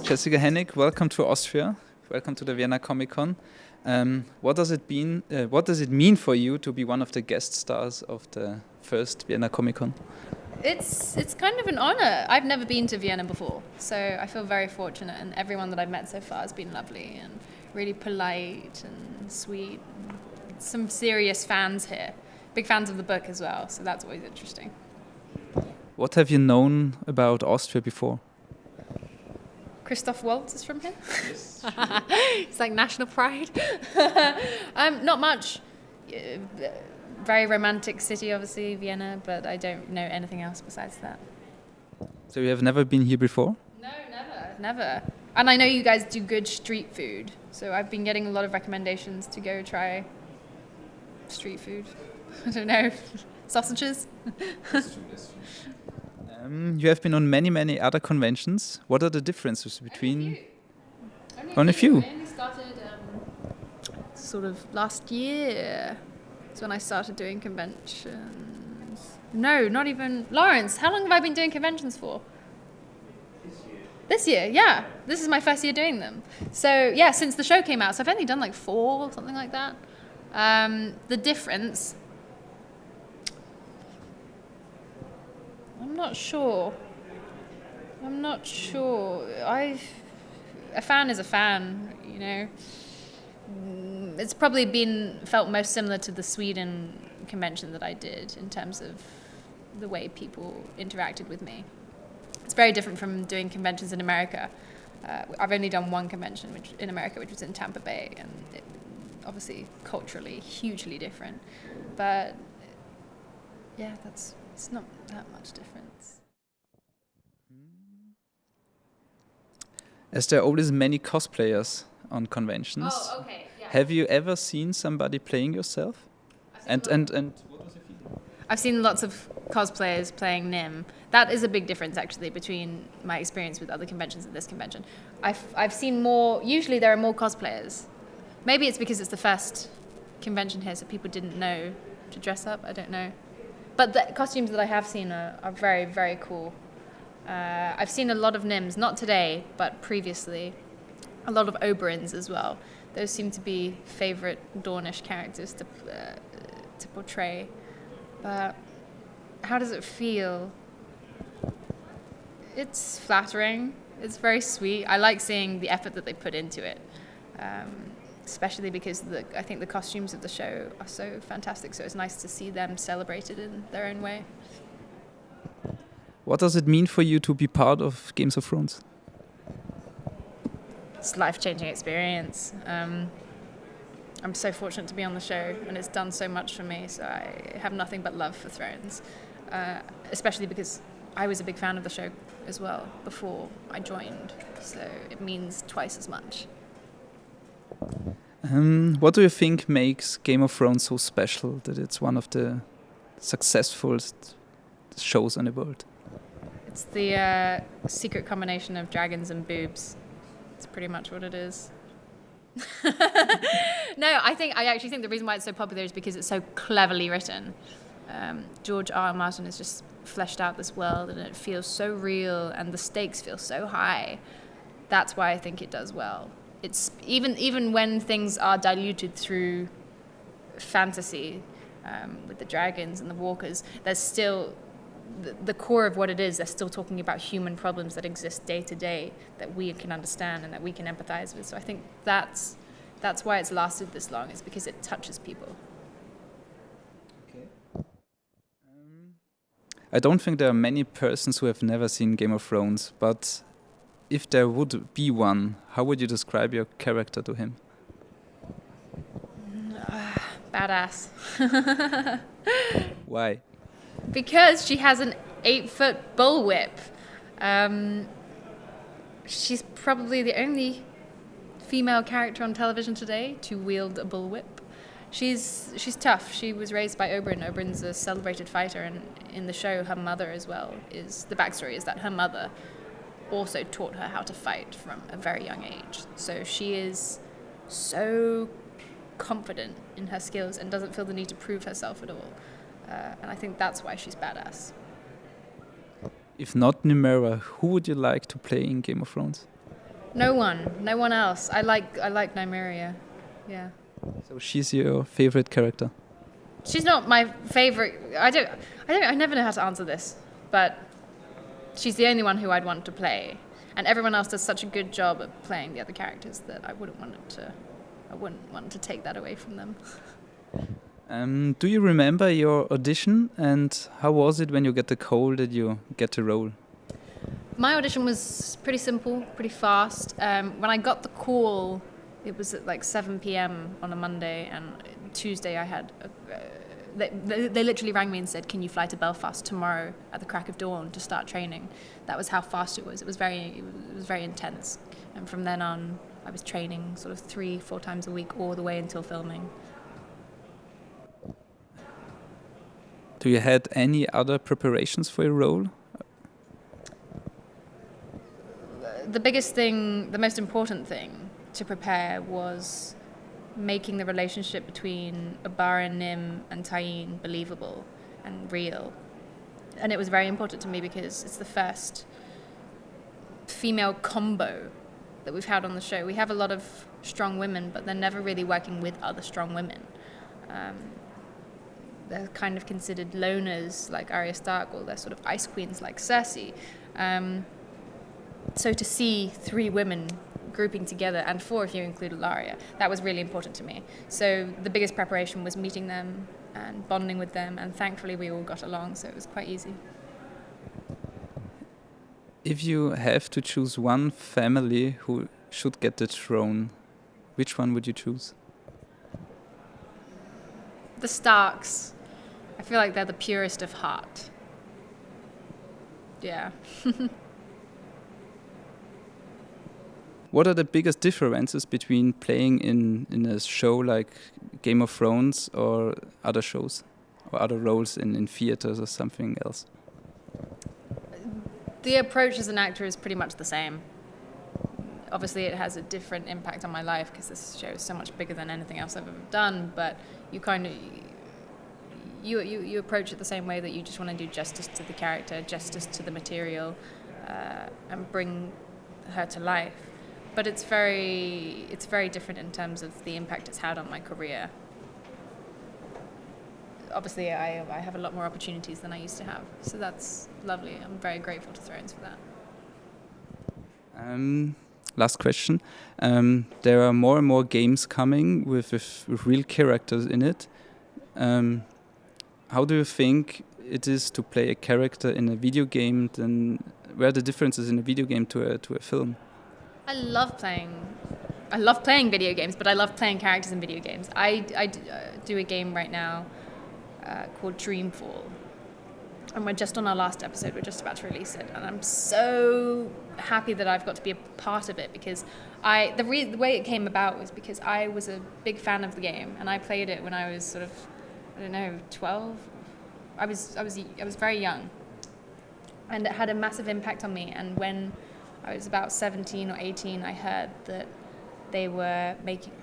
Jessica Henwick, welcome to Austria. Welcome to the Vienna Comic Con. What does it mean for you to be one of the guest stars of the first Vienna Comic Con? It's kind of an honor. I've never been to Vienna before, so I feel very fortunate, and everyone that I've met so far has been lovely and really polite and sweet. Some serious fans here. Big fans of the book as well, so that's always interesting. What have you known about Austria before? Christoph Waltz is from here. Yes. It's like national pride. Not much. Very romantic city, obviously, Vienna, but I don't know anything else besides that. So you have never been here before? No, never. And I know you guys do good street food, so I've been getting a lot of recommendations to go try street food. I don't know, sausages? That's true. You have been on many other conventions. What are the differences between... Only a few. I only started sort of last year. That's when I started doing conventions. No, not even... Lawrence, how long have I been doing conventions for? This year, yeah. This is my first year doing them. So, yeah, since the show came out. So I've only done like 4, something like that. The difference... I'm not sure. A fan is a fan, you know. It's probably felt most similar to the Sweden convention that I did in terms of the way people interacted with me. It's very different from doing conventions in America. I've only done one convention in America, which was in Tampa Bay, and obviously culturally hugely different. But yeah, it's not that much difference. As there are always many cosplayers on conventions. Oh, okay. Yeah. Have you ever seen somebody playing yourself? And what was your feeling? I've seen lots of cosplayers playing Nym. That is a big difference actually between my experience with other conventions and this convention. I've seen more. Usually there are more cosplayers. Maybe it's because it's the first convention here, so people didn't know to dress up. I don't know. But the costumes that I have seen are very, very cool. I've seen a lot of Nyms, not today, but previously. A lot of Oberons as well. Those seem to be favorite Dornish characters to portray. But how does it feel? It's flattering. It's very sweet. I like seeing the effort that they put into it. Especially because I think the costumes of the show are so fantastic, so it's nice to see them celebrated in their own way. What does it mean for you to be part of Games of Thrones? It's a life-changing experience. I'm so fortunate to be on the show, and it's done so much for me, so I have nothing but love for Thrones, especially because I was a big fan of the show as well before I joined, so it means twice as much. What do you think makes Game of Thrones so special that it's one of the successful shows in the world? It's the secret combination of dragons and boobs. It's pretty much what it is. No, I actually think the reason why it's so popular is because it's so cleverly written. George R. R. Martin has just fleshed out this world, and it feels so real, and the stakes feel so high. That's why I think it does well. It's even when things are diluted through fantasy, with the dragons and the walkers, there's still the core of what it is. They're still talking about human problems that exist day to day that we can understand and that we can empathize with. So I think that's why it's lasted this long, is because it touches people. Okay. I don't think there are many persons who have never seen Game of Thrones, but if there would be one, how would you describe your character to him? Badass. Why? Because she has an 8-foot bullwhip. She's probably the only female character on television today to wield a bullwhip. She's tough. She was raised by Oberyn. Oberyn's a celebrated fighter, and in the show, her mother as well the backstory is that her mother also taught her how to fight from a very young age. So she is so confident in her skills and doesn't feel the need to prove herself at all. And I think that's why she's badass. If not Nymeria, who would you like to play in Game of Thrones? No one else. I like Nymeria. Yeah. So she's your favorite character? She's not my favorite. I never know how to answer this, but she's the only one who I'd want to play. And everyone else does such a good job at playing the other characters that I wouldn't want to take that away from them. Do you remember your audition, and how was it when you get the call that you get the role? My audition was pretty simple, pretty fast. When I got the call, it was at like 7 p.m. on a Monday, and Tuesday I had... They literally rang me and said, can you fly to Belfast tomorrow at the crack of dawn to start training? That was how fast it was. It was very intense. And from then on, I was training sort of 3-4 times a week all the way until filming. Do you had any other preparations for your role? The biggest thing, the most important thing to prepare was making the relationship between Abara, Nym and Tyene believable and real. And it was very important to me because it's the first female combo that we've had on the show. We have a lot of strong women, but they're never really working with other strong women. They're kind of considered loners like Arya Stark, or they're sort of ice queens like Cersei. So to see 3 women grouping together, and 4 if you include Ilaria, that was really important to me. So the biggest preparation was meeting them and bonding with them, and thankfully we all got along, so it was quite easy. If you have to choose one family who should get the throne, which one would you choose? The Starks. I feel like they're the purest of heart. Yeah. What are the biggest differences between playing in a show like Game of Thrones or other shows or other roles in theaters or something else? The approach as an actor is pretty much the same. Obviously it has a different impact on my life because this show is so much bigger than anything else I've ever done, but you kind of you approach it the same way, that you just want to do justice to the character, justice to the material, and bring her to life. But it's very different in terms of the impact it's had on my career. Obviously, I have a lot more opportunities than I used to have, so that's lovely. I'm very grateful to Thrones for that. Last question. There are more and more games coming with real characters in it. How do you think it is to play a character in a video game? Then where are the differences in a video game to a film? I love playing video games, but I love playing characters in video games. I do a game right now called Dreamfall, and we're just on our last episode. We're just about to release it, and I'm so happy that I've got to be a part of it, because the way it came about was because I was a big fan of the game, and I played it when I was sort of, I don't know, 12. I was very young, and it had a massive impact on me. And when I was about 17 or 18, I heard that they were making,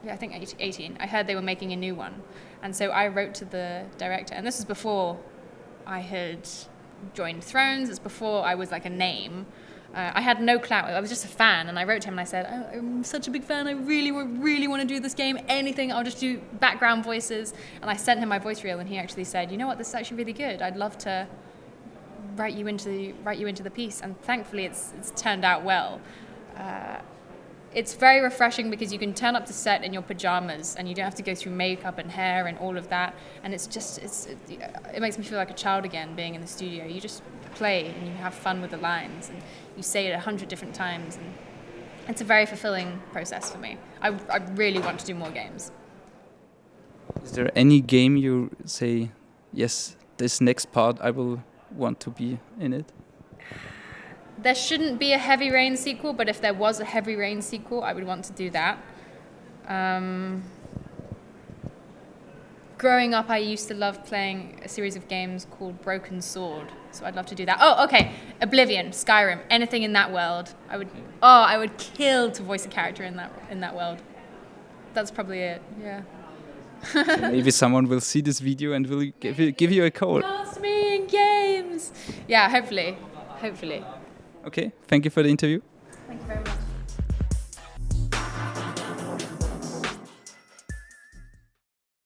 I think 18, I heard they were making a new one. And so I wrote to the director, and this is before I had joined Thrones, it's before I was like a name. I had no clout, I was just a fan, and I wrote to him and I said, I'm such a big fan, I really want to do this game, anything, I'll just do background voices. And I sent him my voice reel, and he actually said, you know what, this is actually really good, I'd love to write you into the piece. And thankfully it's turned out well. It's very refreshing because you can turn up to set in your pajamas and you don't have to go through makeup and hair and all of that, and it makes me feel like a child again being in the studio. You just play and you have fun with the lines and you say it 100 different times, and it's a very fulfilling process for me. I really want to do more games. Is there any game you say, yes, this next part I will want to be in it? There shouldn't be a Heavy Rain sequel, but if there was a Heavy Rain sequel, I would want to do that. Growing up, I used to love playing a series of games called Broken Sword, so I'd love to do that. Oh, okay, Oblivion, Skyrim, anything in that world. I would kill to voice a character in that world. that's probably it. Yeah. So maybe someone will see this video and will give you a call. Cast me in games. Yeah, hopefully. Okay, thank you for the interview. Thank you very much.